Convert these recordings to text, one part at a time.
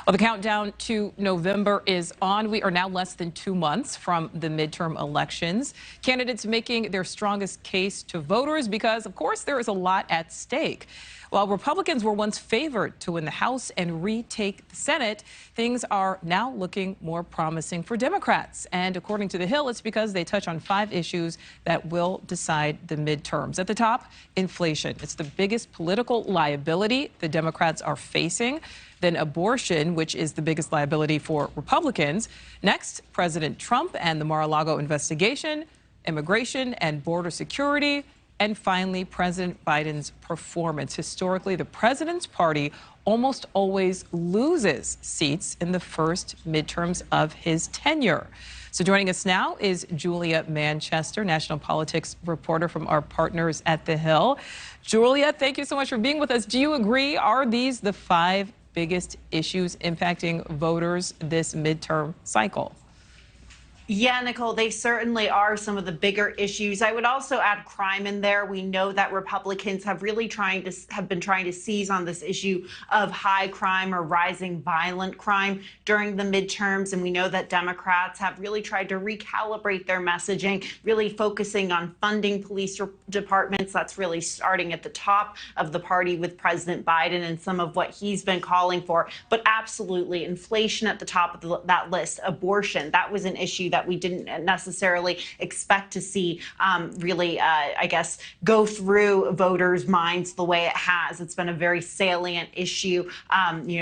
Well, the countdown to November is on. We are now less than 2 months from the midterm elections. Candidates making their strongest case to voters because, of course, there is a lot at stake. While Republicans were once favored to win the House and retake the Senate, things are now looking more promising for Democrats. And according to The Hill, it's because they touch on 5 issues that will decide the midterms. At the top, inflation. It's the biggest political liability the Democrats are facing. Then abortion, which is the biggest liability for Republicans. Next, President Trump and the Mar-a-Lago investigation, immigration and border security. And finally, President Biden's performance. Historically, the president's party almost always loses seats in the first midterms of his tenure. So joining us now is Julia Manchester, national politics reporter from our partners at The Hill. Julia, thank you so much for being with us. Do you agree? Are these the 5 biggest issues impacting voters this midterm cycle? Yeah, Nicole, they certainly are some of the bigger issues. I would also add crime in there. We know that Republicans have really been trying to seize on this issue of high crime or rising violent crime during the midterms. And we know that Democrats have really tried to recalibrate their messaging, really focusing on funding police departments. That's really starting at the top of the party with President Biden and some of what he's been calling for. But absolutely, inflation at the top of that list, abortion, that was an issue that we didn't necessarily expect to see I guess, go through voters' minds the way it has. It's been a very salient issue,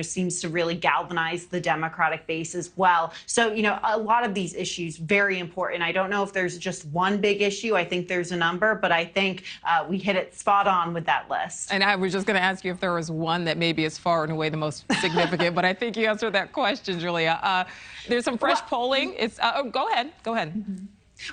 seems to really galvanize the Democratic base as well. So, a lot of these issues, very important. I don't know if there's just one big issue. I think there's a number, but I think we hit it spot on with that list. And I was just going to ask you if there was one that maybe is far and away the most significant, but I think you answered that question, Julia. There's some fresh polling. It's go ahead. Mm-hmm.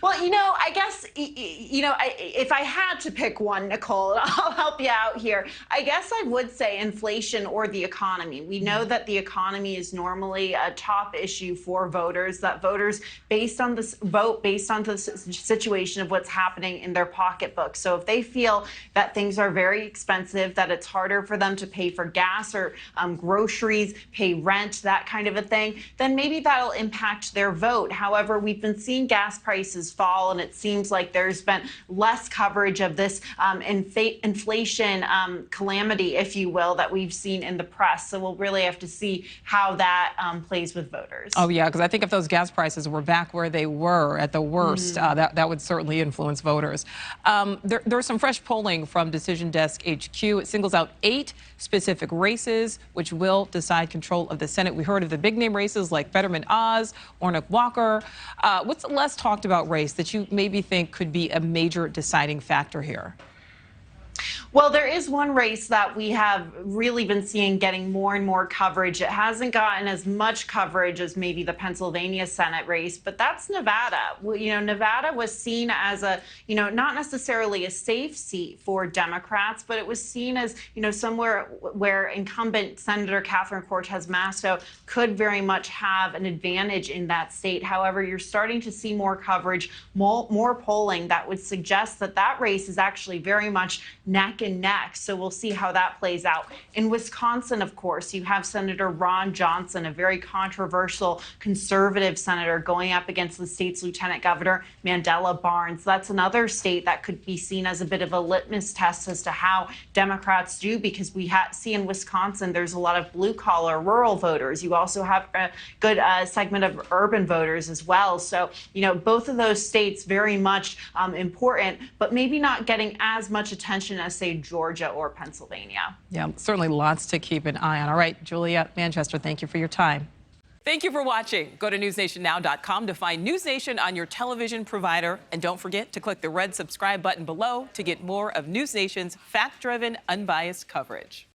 Well, I guess, if I had to pick one, Nicole, I'll help you out here. I guess I would say inflation or the economy. We know that the economy is normally a top issue for voters, that voters vote based on the situation of what's happening in their pocketbook. So if they feel that things are very expensive, that it's harder for them to pay for gas or groceries, pay rent, that kind of a thing, then maybe that'll impact their vote. However, we've been seeing gas prices fall, and it seems like there's been less coverage of this inflation calamity, if you will, that we've seen in the press. So we'll really have to see how that plays with voters. Oh, yeah, because I think if those gas prices were back where they were at the worst, that would certainly influence voters. There's some fresh polling from Decision Desk HQ. It singles out 8 specific races, which will decide control of the Senate. We heard of the big name races like Fetterman Oz, Ornick Walker. What's the less talked about race that you maybe think could be a major deciding factor here? Well, there is one race that we have really been seeing getting more and more coverage. It hasn't gotten as much coverage as maybe the Pennsylvania Senate race, but that's Nevada. Nevada was seen as not necessarily a safe seat for Democrats, but it was seen as, somewhere where incumbent Senator Catherine Cortez Masto could very much have an advantage in that state. However, you're starting to see more coverage, more polling that would suggest that that race is actually very much neck and neck. So we'll see how that plays out. In Wisconsin, of course, you have Senator Ron Johnson, a very controversial conservative senator, going up against the state's Lieutenant Governor Mandela Barnes. That's another state that could be seen as a bit of a litmus test as to how Democrats do, because we see in Wisconsin there's a lot of blue-collar rural voters. You also have a good segment of urban voters as well. So, both of those states very much important, but maybe not getting as much attention as, say, Georgia or Pennsylvania. Yeah, certainly lots to keep an eye on. All right, Julia Manchester, thank you for your time. Thank you for watching. Go to newsnationnow.com to find NewsNation on your television provider. And don't forget to click the red subscribe button below to get more of NewsNation's fact-driven, unbiased coverage.